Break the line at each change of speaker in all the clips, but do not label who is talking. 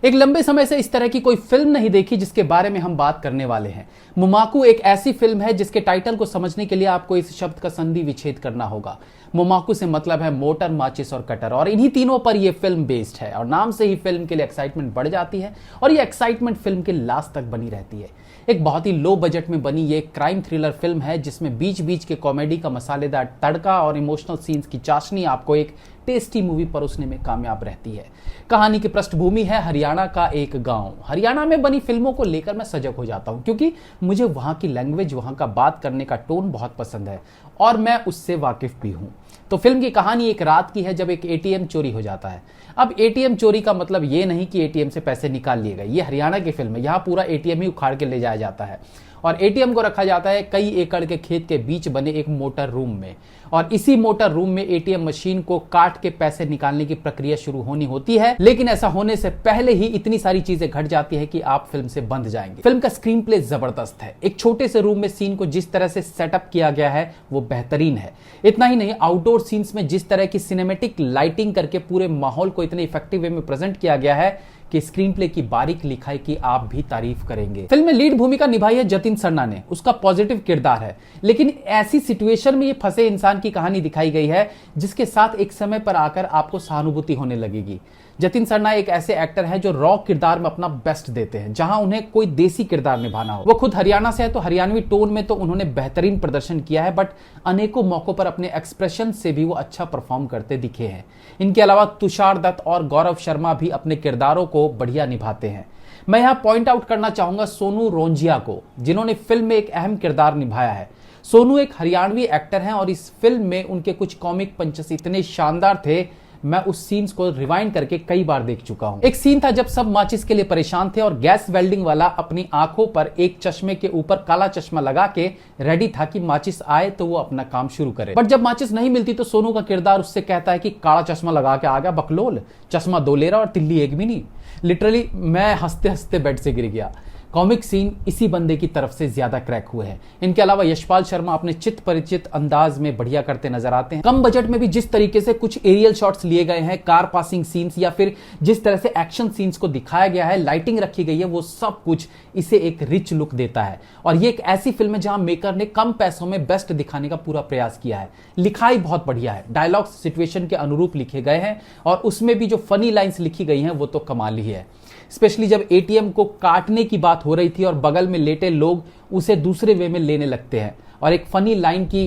एक लंबे समय से इस तरह की कोई फिल्म नहीं देखी जिसके बारे में हम बात करने वाले हैं। मोमाकू एक ऐसी फिल्म है जिसके टाइटल को समझने के लिए आपको इस शब्द का संधि विच्छेद करना होगा। मोमाकू से मतलब है मोटर, माचिस और कटर, और इन्हीं तीनों पर यह फिल्म बेस्ड है। और नाम से ही फिल्म के लिए एक्साइटमेंट बढ़ जाती है और यह एक्साइटमेंट फिल्म के लास्ट तक बनी रहती है। एक बहुत ही लो बजट में बनी ये क्राइम थ्रिलर फिल्म है जिसमें बीच बीच के कॉमेडी का मसालेदार तड़का और इमोशनल सीन्स की चाशनी आपको एक टेस्टी मूवी परोसने में कामयाब रहती है। कहानी की पृष्ठभूमि है हरियाणा का एक गांव। हरियाणा में बनी फिल्मों को लेकर मैं सजग हो जाता हूं क्योंकि मुझे वहां की लैंग्वेज, वहां का बात करने का टोन बहुत पसंद है और मैं उससे वाकिफ भी हूं। तो फिल्म की कहानी एक रात की है जब एक एटीएम चोरी हो जाता है। अब एटीएम चोरी का मतलब ये नहीं कि एटीएम से पैसे निकाल लिए गए। ये हरियाणा की फिल्म है, यहाँ पूरा एटीएम ही उखाड़ के ले जाया जाता है और एटीएम को रखा जाता है कई एकड़ के खेत के बीच बने एक मोटर रूम में। और इसी मोटर रूम में एटीएम मशीन को काट के पैसे निकालने की प्रक्रिया शुरू होनी होती है। लेकिन ऐसा होने से पहले ही इतनी सारी चीजें घट जाती है कि आप फिल्म से बंध जाएंगे। फिल्म का स्क्रीन प्ले जबरदस्त है। एक छोटे से रूम में सीन को जिस तरह से सेटअप किया गया है वो बेहतरीन है। इतना ही नहीं, आउटडोर सीन्स में जिस तरह की सिनेमेटिक लाइटिंग करके पूरे माहौल को इतने इफेक्टिव वे में प्रेजेंट किया गया है कि स्क्रीन प्ले की बारीक लिखाई की आप भी तारीफ करेंगे। फिल्म में लीड भूमिका निभाई है जतिन सरना ने। उसका पॉजिटिव किरदार है, लेकिन ऐसी सिचुएशन में ये फंसे इंसान की कहानी दिखाई गई है जिसके साथ एक समय पर आकर आपको सहानुभूति होने लगेगी। जतिन सरना एक ऐसे एक्टर हैं जो रॉ किरदार में अपना बेस्ट देते हैं जहां उन्हें कोई देसी किरदार निभाना हो। वो खुद हरियाणा से है तो हरियाणवी टोन में तो उन्होंने बेहतरीन प्रदर्शन किया है, बट अनेकों मौकों पर अपने एक्सप्रेशन से भी वो अच्छा परफॉर्म करते दिखे हैं। इनके अलावा तुषार दत्त और गौरव शर्मा भी अपने किरदारों को बढ़िया निभाते हैं। मैं यहाँ पॉइंट आउट करना चाहूंगा सोनू रोंजिया को, जिन्होंने फिल्म में एक अहम किरदार निभाया है। सोनू एक हरियाणवी एक्टर हैं और इस फिल्म में उनके कुछ कॉमिक पंचेस इतने शानदार थे, मैं उस सीन्स को रिवाइंड करके कई बार देख चुका हूं। एक सीन था जब सब माचिस के लिए परेशान थे और गैस वेल्डिंग वाला अपनी आंखों पर एक चश्मे के ऊपर काला चश्मा लगा के रेडी था कि माचिस आए तो वो अपना काम शुरू करे। बट जब माचिस नहीं मिलती तो सोनू का किरदार उससे कहता है कि काला चश्मा लगा के आ गया बकलोल, चश्मा दो ले रहा और तिल्ली एक भी नहीं। लिटरली मैं हंसते हंसते बेड से गिर गया। कॉमिक सीन इसी बंदे की तरफ से ज्यादा क्रैक हुए हैं। इनके अलावा यशपाल शर्मा अपने चित परिचित अंदाज में बढ़िया करते नजर आते हैं। कम बजट में भी जिस तरीके से कुछ एरियल शॉट्स लिए गए हैं, कार पासिंग सीन्स या फिर जिस तरह से एक्शन सीन्स को दिखाया गया है, लाइटिंग रखी गई है, वो सब कुछ इसे एक रिच लुक देता है। और ये एक ऐसी फिल्म है जहां मेकर ने कम पैसों में बेस्ट दिखाने का पूरा प्रयास किया है। लिखाई बहुत बढ़िया है, डायलॉग्स सिचुएशन के अनुरूप लिखे गए हैं और उसमें भी जो फनी लाइंस लिखी गई हैं वो तो कमाल ही है। स्पेशली जब एटीएम को काटने की बात हो रही थी और बगल में लेटे लोग उसे दूसरे वे में लेने लगते हैं और एक फनी लाइन की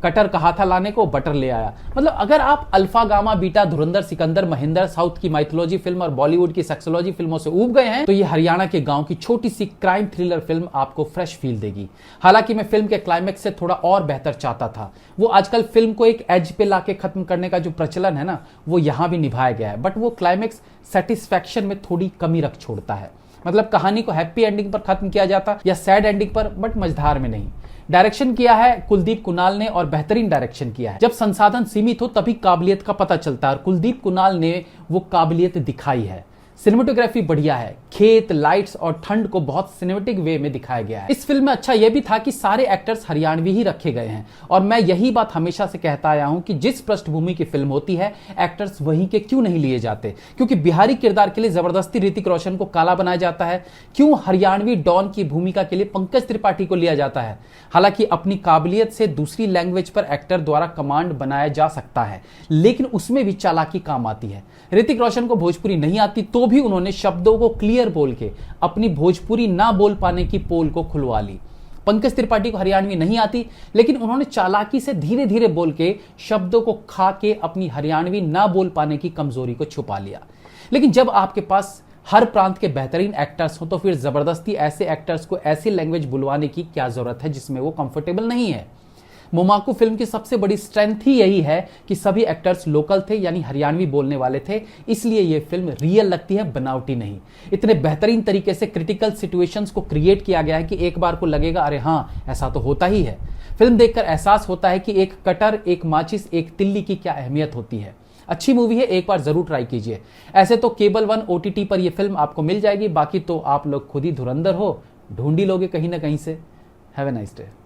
कटर कहा था लाने को, बटर ले आया। मतलब अगर आप अल्फा गामा बीटा धुरंधर सिकंदर महेंद्र साउथ की माइथोलॉजी फिल्म और बॉलीवुड की सेक्सोलॉजी फिल्मों से ऊब गए हैं तो ये हरियाणा के गांव की छोटी सी क्राइम थ्रिलर फिल्म आपको फ्रेश फील देगी। हालांकि मैं फिल्म के क्लाइमेक्स से थोड़ा और बेहतर चाहता था। वो आजकल फिल्म को एक एज पे लाके खत्म करने का जो प्रचलन है ना, वो यहां भी निभाया गया है, बट वो क्लाइमेक्स सेटिस्फैक्शन में थोड़ी कमी रख छोड़ता है। मतलब कहानी को हैप्पी एंडिंग पर खत्म किया जाता या सैड एंडिंग पर, बट मजेदार में नहीं। डायरेक्शन किया है कुलदीप कुणाल ने और बेहतरीन डायरेक्शन किया है। जब संसाधन सीमित हो तभी काबिलियत का पता चलता है और कुलदीप कुणाल ने वो काबिलियत दिखाई है। सिनेमेटोग्राफी बढ़िया है, खेत, लाइट्स और ठंड को बहुत सिनेमेटिक वे में दिखाया गया है। इस फिल्म में अच्छा यह भी था कि सारे एक्टर्स हरियाणवी ही रखे गए हैं और मैं यही बात हमेशा से कहता आया हूं कि जिस पृष्ठभूमि की फिल्म होती है एक्टर्स वहीं के क्यों नहीं लिए जाते। क्योंकि बिहारी किरदार के लिए जबरदस्ती ऋतिक रोशन को काला बनाया जाता है, क्यों हरियाणवी डॉन की भूमिका के लिए पंकज त्रिपाठी को लिया जाता है। हालांकि अपनी काबिलियत से दूसरी लैंग्वेज पर एक्टर द्वारा कमांड बनाया जा सकता है, लेकिन उसमें भी चालाकी काम आती है। ऋतिक रोशन को भोजपुरी नहीं आती तो भी उन्होंने शब्दों को क्लियर बोल के अपनी भोजपुरी ना बोल पाने की पोल को खुलवा ली। पंकज त्रिपाठी को हरियाणवी नहीं आती, लेकिन उन्होंने चालाकी से धीरे धीरे बोल के शब्दों को खा के अपनी हरियाणवी ना बोल पाने की कमजोरी को छुपा लिया। लेकिन जब आपके पास हर प्रांत के बेहतरीन एक्टर्स हो तो फिर जबरदस्ती ऐसे एक्टर्स को ऐसी लैंग्वेज बुलवाने की क्या जरूरत है जिसमें वो कंफर्टेबल नहीं है। मोमाकू फिल्म की सबसे बड़ी स्ट्रेंथ ही यही है कि सभी एक्टर्स लोकल थे, यानी हरियाणवी बोलने वाले थे, इसलिए ये फिल्म रियल लगती है, बनावटी नहीं। इतने बेहतरीन तरीके से क्रिटिकल सिचुएशंस को क्रिएट किया गया है कि एक बार को लगेगा अरे हाँ ऐसा तो होता ही है। फिल्म देखकर एहसास होता है कि एक कटर, एक माचिस, एक तिल्ली की क्या अहमियत होती है। अच्छी मूवी है, एक बार जरूर ट्राई कीजिए। ऐसे तो केबल वन OTT पर यह फिल्म आपको मिल जाएगी, बाकी तो आप लोग खुद ही धुरंधर हो, ढूंढी लोगे कहीं ना कहीं से। Have a nice day.